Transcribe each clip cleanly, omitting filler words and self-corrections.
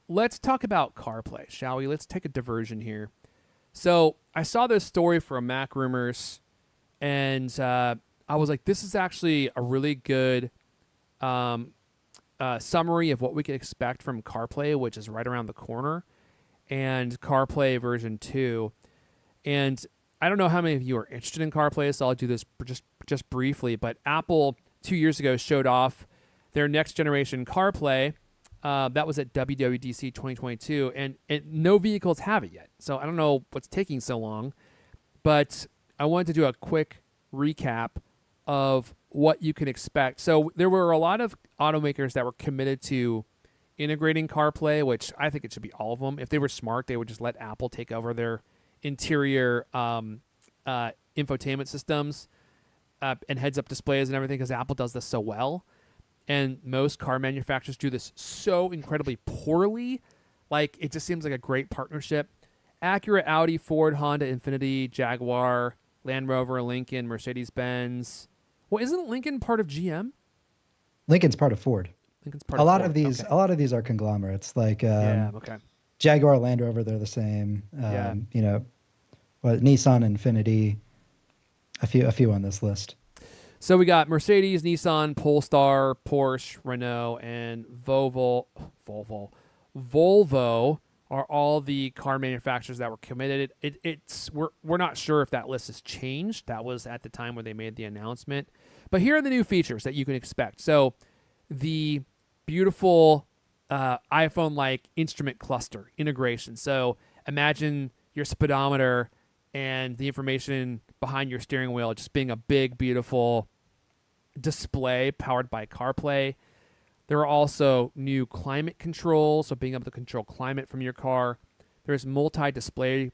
let's talk about CarPlay, shall we? Let's take a diversion here. So I saw this story from Mac Rumors, and I was like, this is actually a really good um, summary of what we can expect from CarPlay, which is right around the corner, and CarPlay version 2. And I don't know how many of you are interested in CarPlay, so I'll do this just briefly. But Apple 2 years ago showed off their next generation CarPlay. That was at WWDC 2022, and no vehicles have it yet. So I don't know what's taking so long, but I wanted to do a quick recap of what you can expect. So there were a lot of automakers that were committed to integrating CarPlay, which I think it should be all of them. If they were smart, they would just let Apple take over their interior infotainment systems and heads-up displays and everything, because Apple does this so well. And most car manufacturers do this so incredibly poorly. Like, it just seems like a great partnership. Acura, Audi, Ford, Honda, Infiniti, Jaguar, Land Rover, Lincoln, Mercedes-Benz. Well, isn't Lincoln part of GM? Lincoln's part of Ford. Lincoln's part of Ford. Okay. A lot of these are conglomerates. Like Yeah, okay. Jaguar, Land Rover, they're the same. Yeah. Nissan, Infiniti, a few on this list. So we got Mercedes, Nissan, Polestar, Porsche, Renault, and Volvo. Volvo are all the car manufacturers that were committed. We're not sure if that list has changed. That was at the time when they made the announcement. But here are the new features that you can expect. So the beautiful iPhone-like instrument cluster integration. So imagine your speedometer and the information behind your steering wheel just being a big, beautiful display powered by CarPlay. There are also new climate controls, so being able to control climate from your car. There's multi-display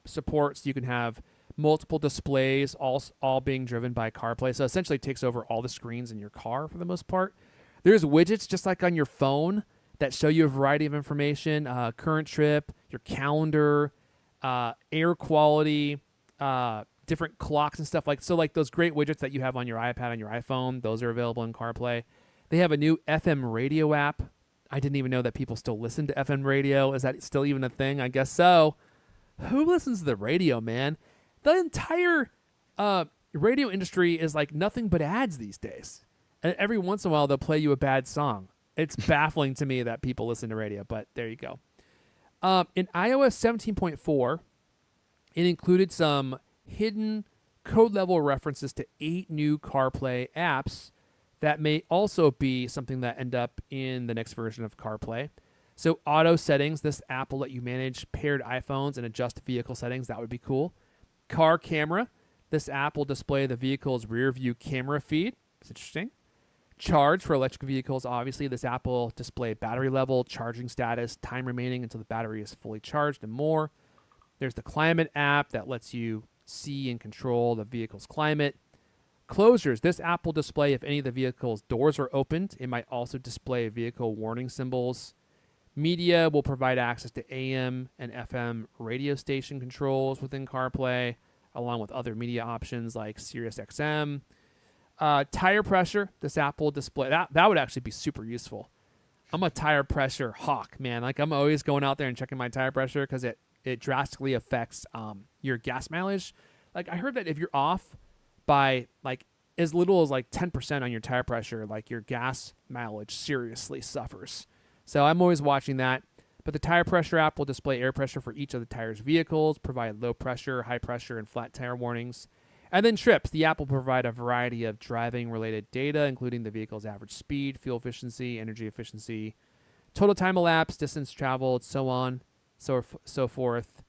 support, so you can have multiple displays, all being driven by CarPlay. So essentially it takes over all the screens in your car for the most part. There's widgets just like on your phone that show you a variety of information, current trip, your calendar, air quality, different clocks and stuff like those great widgets that you have on your iPad, on your iPhone. Those are available in CarPlay. They have a new FM radio app. I didn't even know that people still listen to FM radio. Is that still even a thing? I guess so. Who listens to the radio, man? The entire radio industry is like nothing but ads these days. And every once in a while, they'll play you a bad song. It's baffling to me that people listen to radio, but there you go. In iOS 17.4, it included some hidden code-level references to 8 new CarPlay apps that may also be something that end up in the next version of CarPlay. So auto settings, this app will let you manage paired iPhones and adjust vehicle settings. That would be cool. Car camera, this app will display the vehicle's rear view camera feed. It's interesting. Charge for electric vehicles, obviously. This app will display battery level, charging status, time remaining until the battery is fully charged, and more. There's the climate app that lets you see and control the vehicle's climate. Closures. This app will display if any of the vehicle's doors are opened. It might also display vehicle warning symbols. Media will provide access to AM and FM radio station controls within CarPlay, along with other media options like SiriusXM. Tire pressure. This app will display that would actually be super useful. I'm a tire pressure hawk, man. Like, I'm always going out there and checking my tire pressure because it drastically affects your gas mileage. Like, I heard that if you're off by like as little as like 10% on your tire pressure, like your gas mileage seriously suffers. So I'm always watching that. But the tire pressure app will display air pressure for each of the tire's vehicles, provide low pressure, high pressure, and flat tire warnings. And then trips. The app will provide a variety of driving-related data, including the vehicle's average speed, fuel efficiency, energy efficiency, total time elapsed, distance traveled, so on, so forth,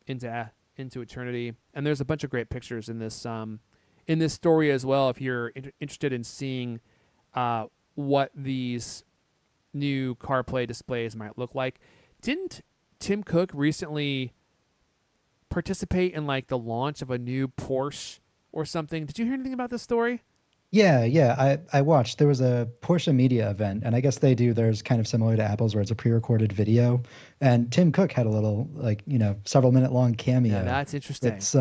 into eternity. And there's a bunch of great pictures in this story as well. If you're interested in seeing what these new CarPlay displays might look like, didn't Tim Cook recently participate in like the launch of a new Porsche or something? Did you hear anything about this story? Yeah. I watched. There was a Porsche media event, and I guess they do theirs kind of similar to Apple's, where it's a pre-recorded video. And Tim Cook had a little, several minute long cameo. Yeah, that's interesting. It's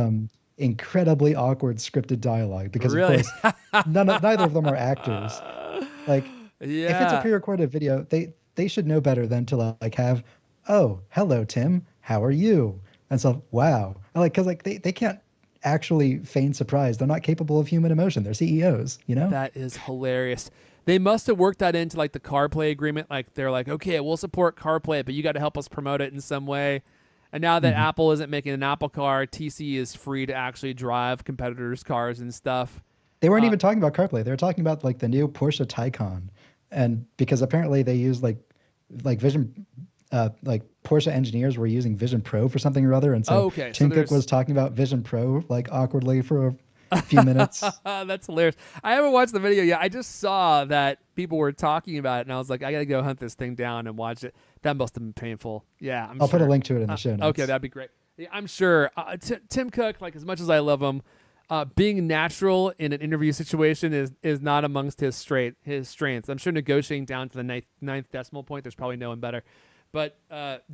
incredibly awkward scripted dialogue because, really? Of course, neither of them are actors. Like, yeah. if it's a pre-recorded video, they should know better than to like have, oh, hello, Tim, how are you? And so, wow, because like they can't actually feign surprise. They're not capable of human emotion. They're CEOs, you know? That is hilarious. They must have worked that into like the CarPlay agreement. Like they're like, okay, we'll support CarPlay, but you got to help us promote it in some way. And now that Mhm. Apple isn't making an Apple car, TC is free to actually drive competitors' cars and stuff. They weren't Uh, even talking about CarPlay. They were talking about like the new Porsche Taycan, and because apparently they use like Vision, like Porsche engineers were using Vision Pro for something or other, and so okay, so Tim Cook there's was talking about Vision Pro like awkwardly for a few minutes. that's hilarious. I haven't watched the video yet. I just saw that people were talking about it, and I was like, I gotta go hunt this thing down and watch it. That must have been painful. Yeah, I'm I'll put a sure. link to it in the show Okay, notes. that'd be great. Yeah, I'm sure. Tim Cook, like as much as I love him, being natural in an interview situation is not amongst his strengths. I'm sure negotiating down to the ninth decimal point, there's probably no one better. But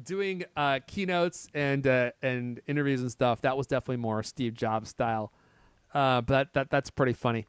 doing keynotes and interviews and stuff, that was definitely more Steve Jobs style. But that's pretty funny.